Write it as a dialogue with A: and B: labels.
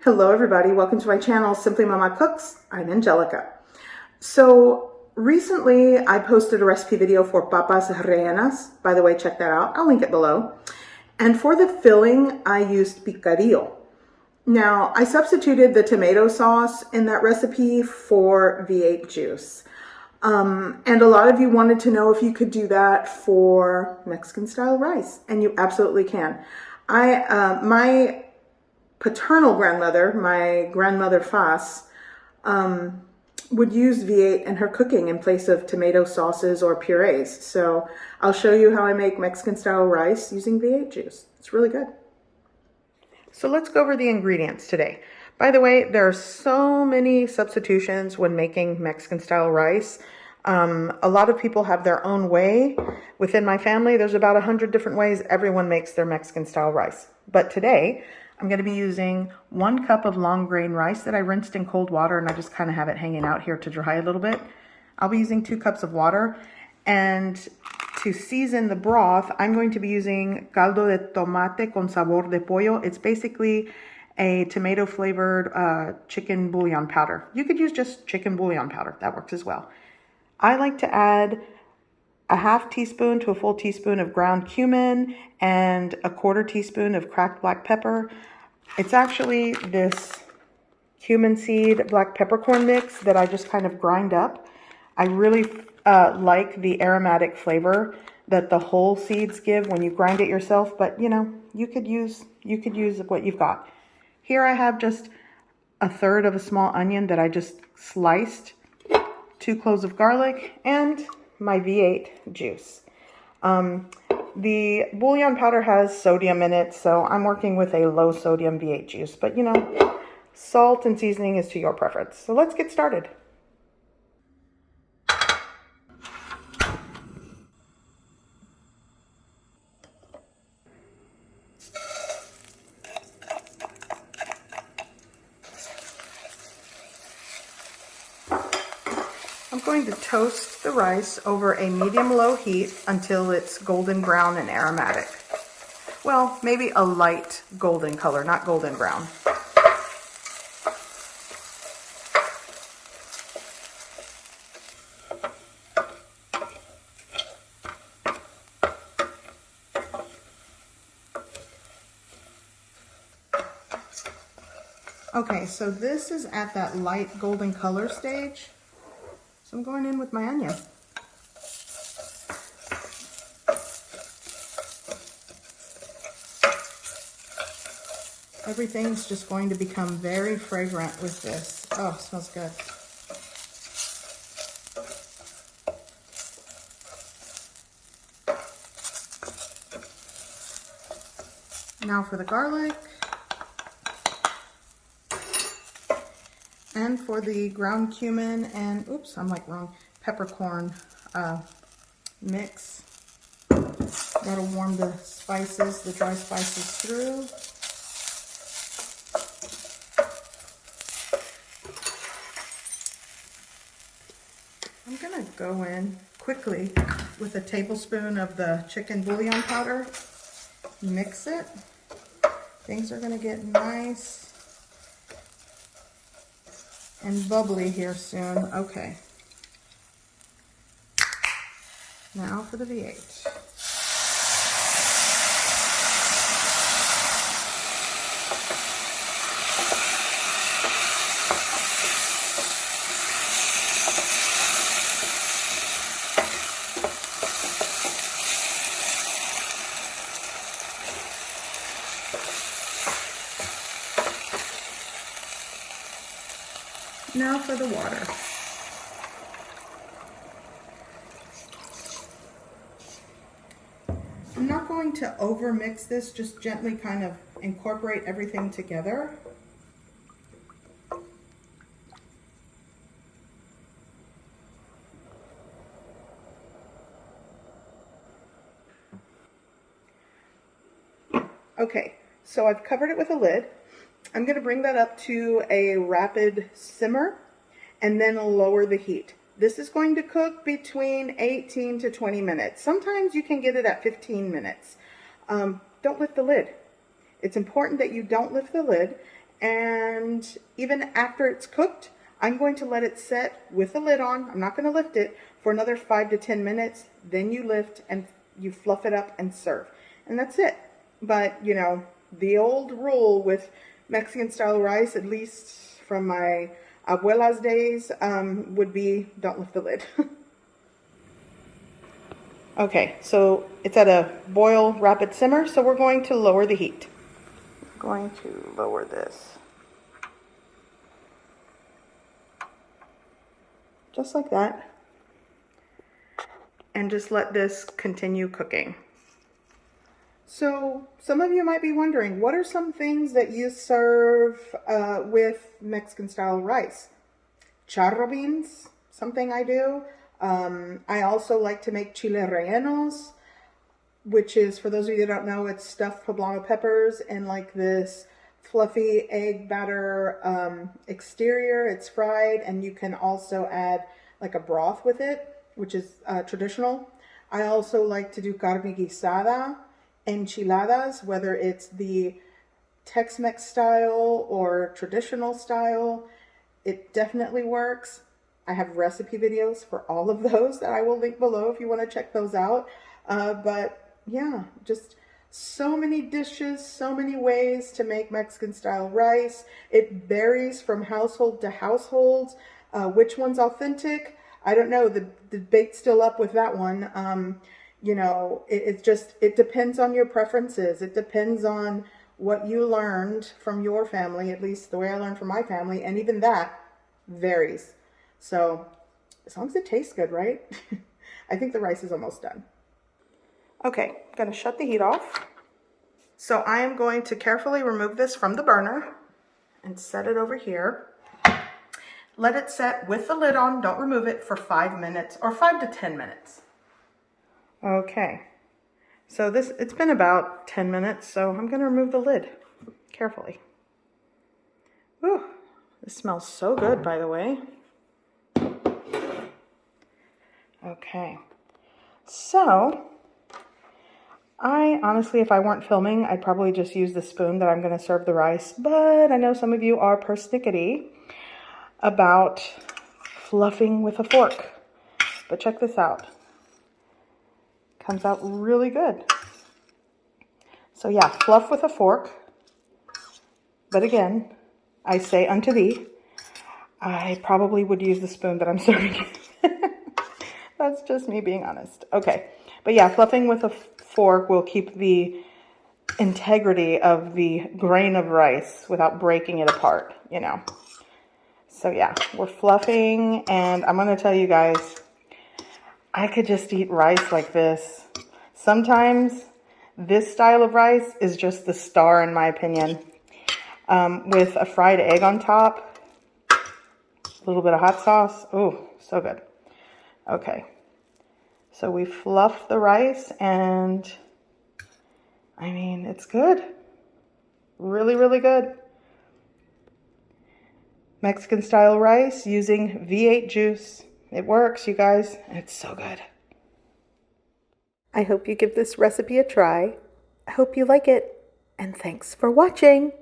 A: Hello everybody, welcome to my channel, Simply Mama Cooks. I'm Angelica. So recently I posted a recipe video for papas rellenas. By the way, check that out, I'll link it below. And for the filling, I used picadillo. Now, I substituted the tomato sauce in that recipe for V8 juice. And a lot of you wanted to know if you could do that for Mexican style rice, and you absolutely can. My paternal grandmother, my grandmother Fas, would use V8 in her cooking in place of tomato sauces or purees. So I'll show you how I make Mexican style rice using V8 juice. It's really good. So let's go over the ingredients today. By the way, there are so many substitutions when making Mexican style rice. A lot of people have their own way. Within my family, there's about 100 different ways everyone makes their Mexican style rice. But today, I'm going to be using 1 cup of long grain rice that I rinsed in cold water, and I just kind of have it hanging out here to dry a little bit. I'll be using 2 cups of water, and to season the broth, I'm going to be using caldo de tomate con sabor de pollo. It's basically a tomato flavored chicken bouillon powder. You could use just chicken bouillon powder. That works as well. I like to add a ½ teaspoon to a full teaspoon of ground cumin and a ¼ teaspoon of cracked black pepper. It's actually this cumin seed black peppercorn mix that I just kind of grind up. I really like the aromatic flavor that the whole seeds give when you grind it yourself, but you know, you could use what you've got. Here I have just 1/3 of a small onion that I just sliced, 2 cloves of garlic, and my V8 juice. The bouillon powder has sodium in it, so I'm working with a low sodium V8 juice, but you know, salt and seasoning is to your preference. So let's get started. I'm going to toast the rice over a medium-low heat until it's golden brown and aromatic. Well, maybe a light golden color, not golden brown. Okay, so this is at that light golden color stage. So I'm going in with my onion. Everything's just going to become very fragrant with this. Oh, it smells good. Now for the garlic. And for the ground cumin and, oops, I'm like wrong, peppercorn mix. That'll warm the spices, the dry spices through. I'm gonna go in quickly with a tablespoon of the chicken bouillon powder. Mix it. Things are gonna get nice and bubbly here soon. Okay. Now for the V8. Now for the water. I'm not going to over mix this, just gently kind of incorporate everything together. Okay, so I've covered it with a lid. I'm going to bring that up to a rapid simmer and then lower the heat. This is going to cook between 18 to 20 minutes. Sometimes you can get it at 15 minutes. Don't lift the lid. It's important that you don't lift the lid And even after it's cooked, I'm going to let it set with the lid on. I'm not going to lift it for another 5 to 10 minutes. Then you lift and you fluff it up and serve. And that's it. But, you know, the old rule with Mexican style rice, at least from my abuela's days, would be don't lift the lid. Okay, so it's at a boil rapid simmer, so we're going to lower the heat. I'm going to lower this. Just like that. And just let this continue cooking. So some of you might be wondering, what are some things that you serve with Mexican style rice? Charro beans, something I do. I also like to make chile rellenos, which is, for those of you that don't know, it's stuffed poblano peppers in like this fluffy egg batter exterior. It's fried, and you can also add like a broth with it, which is traditional. I also like to do carne guisada, enchiladas, whether it's the Tex-Mex style or traditional style. It definitely works. I have recipe videos for all of those that I will link below if you want to check those out. But yeah, just so many dishes, so many ways to make Mexican style rice. It varies from household to household. Which one's authentic? I don't know. The debate's still up with that one. You know, it depends on your preferences. It depends on what you learned from your family, at least the way I learned from my family, and even that varies. So as long as it tastes good, right? I think the rice is almost done. Okay, I'm going to shut the heat off. So I am going to carefully remove this from the burner and set it over here. Let it set with the lid on. Don't remove it for 5 minutes or 5 to 10 minutes. Okay, so it's been about 10 minutes, so I'm going to remove the lid carefully. Ooh, this smells so good, by the way. Okay, so I honestly, if I weren't filming, I'd probably just use the spoon that I'm going to serve the rice, but I know some of you are persnickety about fluffing with a fork. But check this out. Comes out really good. So yeah, fluff with a fork. But again, I say unto thee, I probably would use the spoon that I'm serving. That's just me being honest. Okay, but yeah, fluffing with a fork will keep the integrity of the grain of rice without breaking it apart, you know. So yeah, we're fluffing, and I'm going to tell you guys, I could just eat rice like this. Sometimes this style of rice is just the star in my opinion. With a fried egg on top, a little bit of hot sauce. Oh, so good. Okay, so we fluff the rice, and I mean, it's good. Really, really good. Mexican style rice using V8 juice. It works, you guys. It's so good. I hope you give this recipe a try. I hope you like it, and thanks for watching.